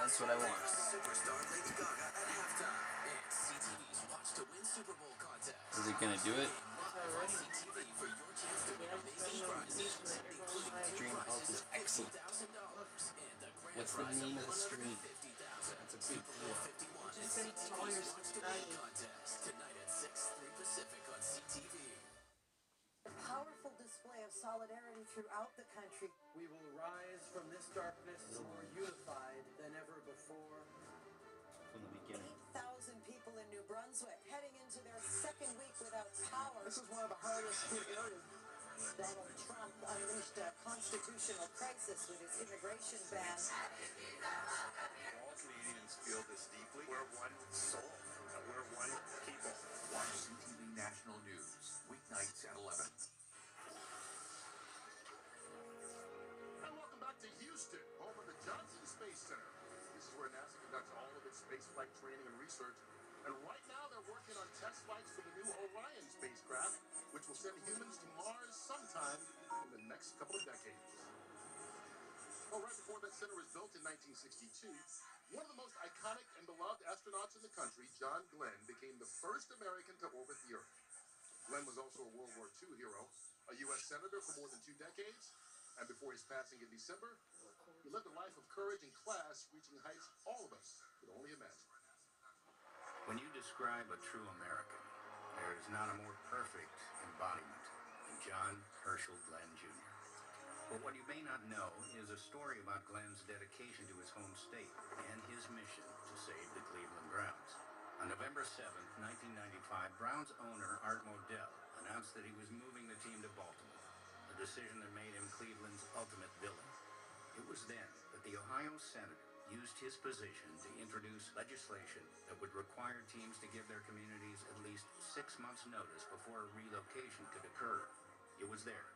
That's what I want. Superstar Lady Gaga at halftime and CTV's Watch to Win Super Bowl contest. Is it gonna do it? Live on CTV for your chance to win amazing prizes, including Stream health is excellent. $50,000 and the grand What's the prize name of of the stream? $150,000. That's a big Super Bowl deal. 51 and CTV's Watch to Win contest tonight at 6/3 Pacific on CTV. A powerful display of solidarity throughout the country. We will rise from this darkness more unified than ever before. From the beginning. 8,000 people in New Brunswick heading into their second week without power. This is one of the hardest hit areas. Donald Trump unleashed a constitutional crisis with his immigration ban. All Canadians feel this deeply. We're one soul. We're one people. Watch CTV National News, weeknights at 11. And welcome back to Houston, home of the Johnson Space Center. This is where NASA conducts all of its spaceflight training and research. And right now they're working on test flights for the new Orion spacecraft, which will send humans to Mars sometime in the next couple of decades. Well, right before that center was built in 1962, one of the most iconic and beloved astronauts in the country, John Glenn, became the first American to orbit the Earth. Glenn was also a World War II hero, a U.S. Senator for more than 2 decades, and before his passing in December, he lived a life of courage and class, reaching heights all of us could only imagine. When you describe a true American, there is not a more perfect embodiment than John Herschel Glenn Jr. But what you may not know is a story about Glenn's dedication to his home state and his mission to save the Cleveland Browns. On November 7, 1995, Browns owner Art Modell announced that he was moving the team to Baltimore, a decision that made him Cleveland's ultimate villain. It was then that the Ohio Senator used his position to introduce legislation that would require teams to give their communities at least 6 months' notice before a relocation could occur. It was there,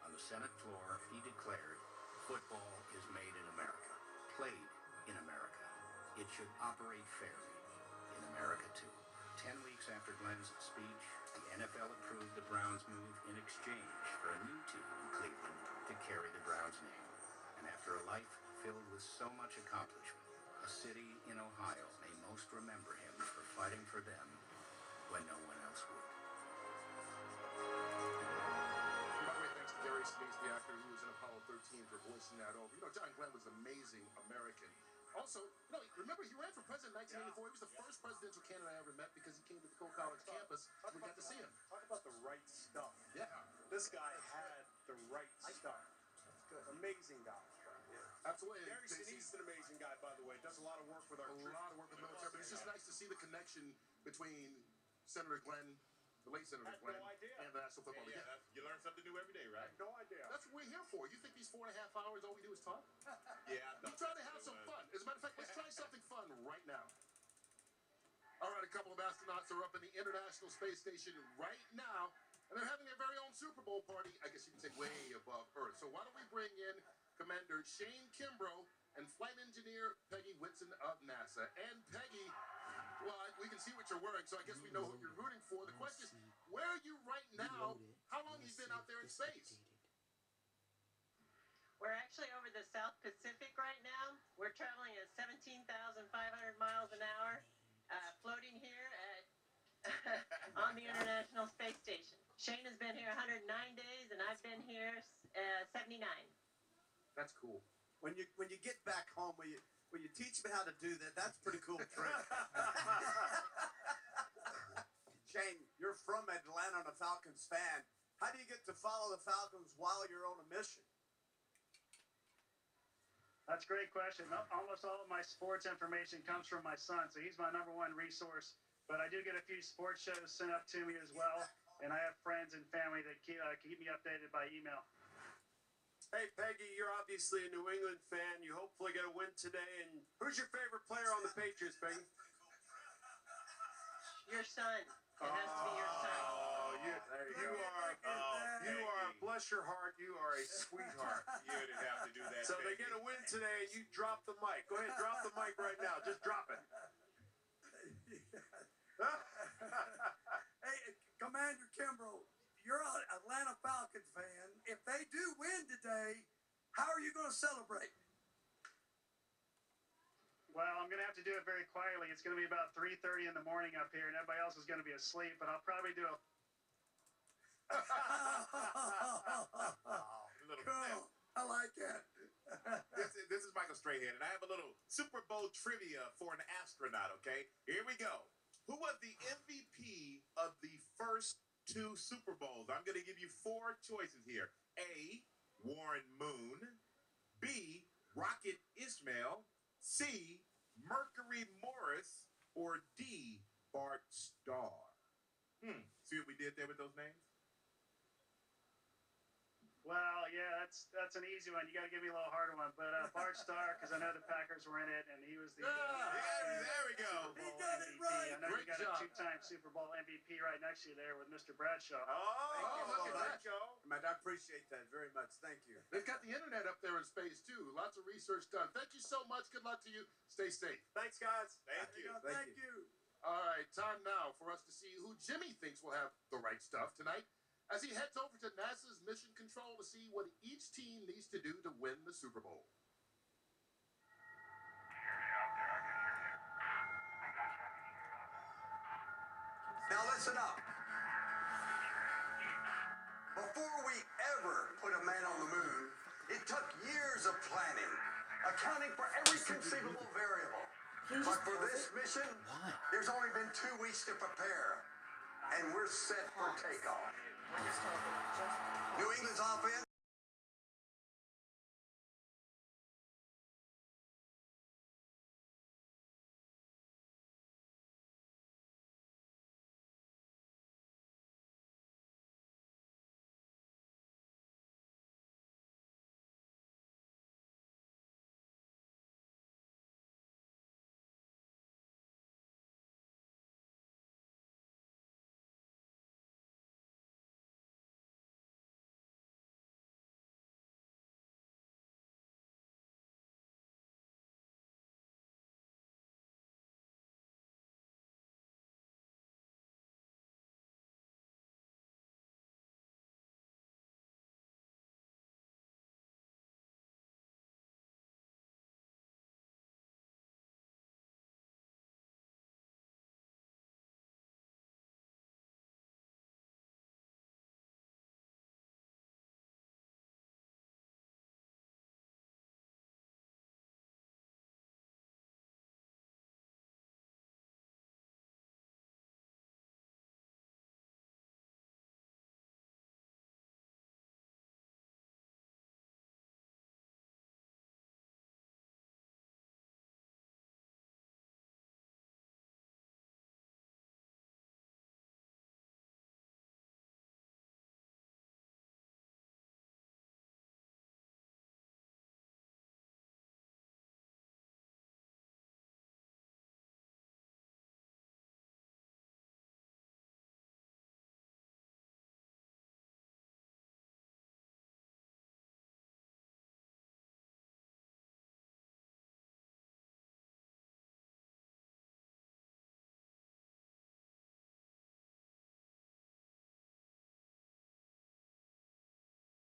on the Senate floor, he declared, "Football is made in America, played in America. It should operate fairly in America, too." 10 weeks after Glenn's speech, the NFL approved the Browns' move in exchange for a new team in Cleveland to carry the Browns' name. And after a life filled with so much accomplishment, a city in Ohio may most remember him for fighting for them when no one else would. By the way, thanks to Gary Sinise, the actor who was in Apollo 13, for voicing that over. You know, John Glenn was an amazing American. Also, you know, remember he ran for president in 1984. He was the first presidential candidate I ever met because he came to the Cole College campus and we got to see him. Talk about the right stuff. Yeah. This guy had the right stuff. That's good. Amazing guy. Absolutely. Gary Sinise is an amazing guy, by the way. Does a lot of work with our troops. A lot of work with the military, but it's just nice to see the connection between Senator Glenn, the late Senator Glenn, and the National Football League. You learn something new every day, right? I have no idea. That's what we're here for. You think these 4.5 hours all we do is talk? Yeah. We try to have some fun. As a matter of fact, let's try something fun right now. All right, a couple of astronauts are up in the International Space Station right now, and they're having their very own Super Bowl party. I guess you can say way above Earth. So why don't we bring in Commander Shane Kimbrough and Flight Engineer Peggy Whitson of NASA. And Peggy, well, we can see what you're wearing, so I guess we know who you're rooting for. The question is, where are you right now? How long have you been out there in space? We're actually over the South Pacific right now. We're traveling at 17,500 miles an hour, floating here at on the International Space Station. Shane has been here 109 days, and I've been here 79. That's cool. When you get back home, will you teach me how to do that? That's a pretty cool trick. Shane, you're from Atlanta and a Falcons fan. How do you get to follow the Falcons while you're on a mission? That's a great question. Almost all of my sports information comes from my son, so he's my #1 resource. But I do get a few sports shows sent up to me as well, and I have friends and family that keep me updated by email. Hey, Peggy, you're obviously a New England fan. You hopefully get a win today. And who's your favorite player on the Patriots, Peggy? Your son. It has to be your son. Oh, you are, bless your heart, you are a sweetheart. You didn't have to do that. So they get a win today, and you drop the mic. Go ahead, drop the mic right now. Just drop it. Hey, Commander Kimbrough, you're an Atlanta Falcons fan. If they do win today, how are you going to celebrate? to do it very quietly. It's going to be about 3:30 in the morning up here, and everybody else is going to be asleep. But I'll probably do a Little Cool. I like it. this is Michael Strahan, and I have a little Super Bowl trivia for an astronaut, okay? Here we go. Who was the MVP of the first 2 Super Bowls? I'm going to give you 4 choices here. A, Warren Moon. B, Rocket Ismail. C, Mercury Morris. Or D, Bart Starr. See what we did there with those names? Well, yeah, that's an easy one. You got to give me a little harder one. But Bart Starr, because I know the Packers were in it, and he was the there we go. Super Bowl He got it MVP. right. I know Great you got job. a 2-time Super Bowl MVP right next to you there with Mr. Bradshaw. Thank you Look so at much. that, Joe. Man, I appreciate that very much. Thank you. They've got the internet up there in space, too. Lots of research done. Thank you so much. Good luck to you. Stay safe. Thanks, guys. Thank you. Thank you. All right, time now for us to see who Jimmy thinks will have the right stuff tonight as he heads over to NASA's Mission Control to see what each team needs to do to win the Super Bowl. Now listen up. Before we ever put a man on the moon, it took years of planning, accounting for every conceivable variable. But for this mission, there's only been 2 weeks to prepare, and we're set for takeoff. New England's offense.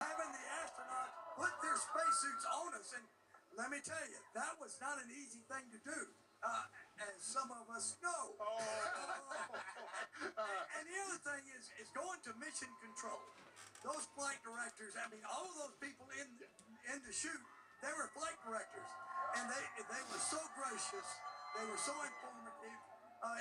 Having the astronauts put their spacesuits on us, and let me tell you, that was not an easy thing to do, as some of us know. And the other thing is going to mission control. Those flight directors, I mean, all of those people in the chute, they were flight directors, and they were so gracious, they were so informative,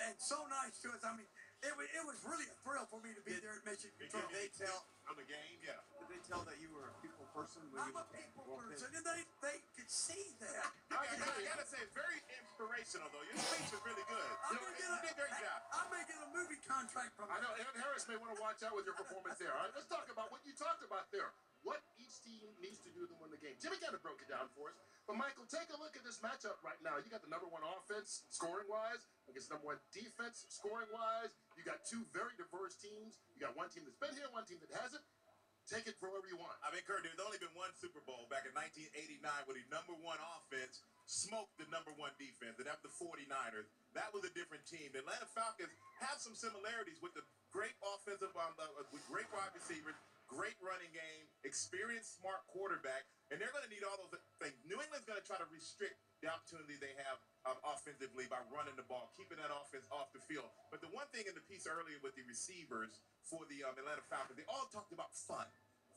and so nice to us. I mean, it was really a thrill for me to be there at Mission Control. Did they tell on the game? Yeah. Did they tell that you were a people person? I'm a people person, and they could see that. I gotta say, very inspirational though. Your speech was really good. You did a great job. I may get a movie contract from I know Aaron Harris may want to watch out with your performance there. All right, let's talk about what you talked about there. What each team needs to do to win the game. Jimmy kind of broke it down for us. But Michael, take a look at this matchup right now. You got the #1 offense scoring-wise against #1 defense scoring-wise. You got 2 very diverse teams. You got one team that's been here, one team that hasn't. Take it for wherever you want. I mean, Kurt, there's only been 1 Super Bowl back in 1989 where the #1 offense smoked the #1 defense, and that's the 49ers. That was a different team. The Atlanta Falcons have some similarities with the great offensive, with great wide receivers, great running game, experienced, smart quarterback, and they're going to need all those things. New England's going to try to restrict the opportunity they have offensively by running the ball, keeping that offense off the field. But the one thing in the piece earlier with the receivers for the Atlanta Falcons, they all talked about fun.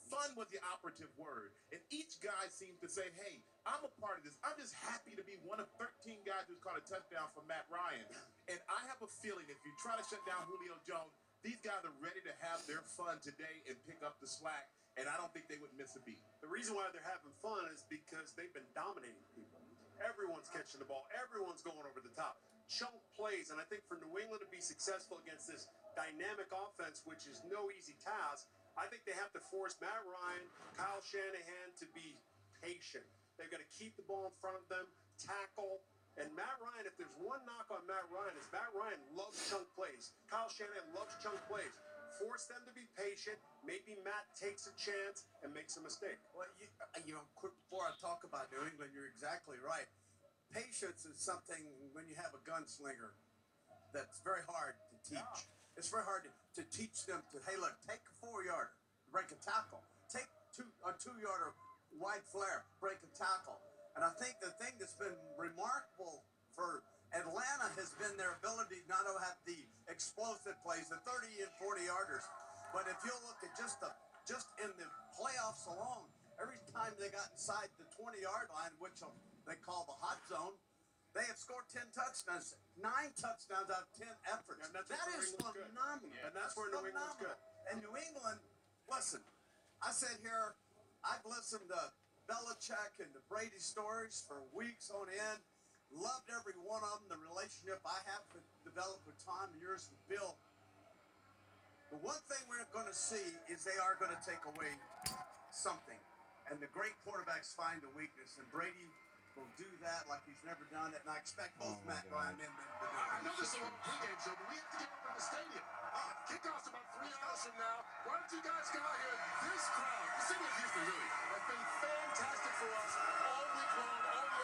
Fun was the operative word. And each guy seemed to say, hey, I'm a part of this. I'm just happy to be one of 13 guys who's caught a touchdown for Matt Ryan. And I have a feeling if you try to shut down Julio Jones, these guys are ready to have their fun today and pick up the slack. And I don't think they would miss a beat. The reason why they're having fun is because they've been dominating people. Everyone's catching the ball. Everyone's going over the top. Chunk plays. And I think for New England to be successful against this dynamic offense, which is no easy task, I think they have to force Matt Ryan, Kyle Shanahan to be patient. They've got to keep the ball in front of them, tackle. And Matt Ryan, if there's one knock on Matt Ryan, is Matt Ryan loves chunk plays. Kyle Shanahan loves chunk plays. Force them to be patient. Maybe Matt takes a chance and makes a mistake. Well, quick before I talk about New England, you're exactly right. Patience is something when you have a gunslinger that's very hard to teach. Yeah. It's very hard to teach them to, hey, look, take a 4-yarder, break a tackle. Take a 2-yarder wide flare, break a tackle. And I think the thing that's been remarkable for Atlanta has been their ability not to have the explosive plays, the 30 and 40-yarders. But if you look at just in the playoffs alone, every time they got inside the 20-yard line, which they call the hot zone, they have scored 10 touchdowns, 9 touchdowns out of 10 efforts. And that is phenomenal. Yeah, and that's where New England's good. And New England, listen, I said here, I've listened to Belichick and the Brady stories for weeks on end. Loved every one of them, the relationship I have developed with Tom and yours with Bill. The one thing we're going to see is they are going to take away something. And the great quarterbacks find a weakness. And Brady will do that like he's never done it. And I expect both Matt Ryan and them to do it. I know this is a long pregame show, but we have to get over to the stadium. Kickoff's about 3 hours from now. Why don't you guys come out here? This crowd, the city of Houston, really, has been fantastic for us all week long.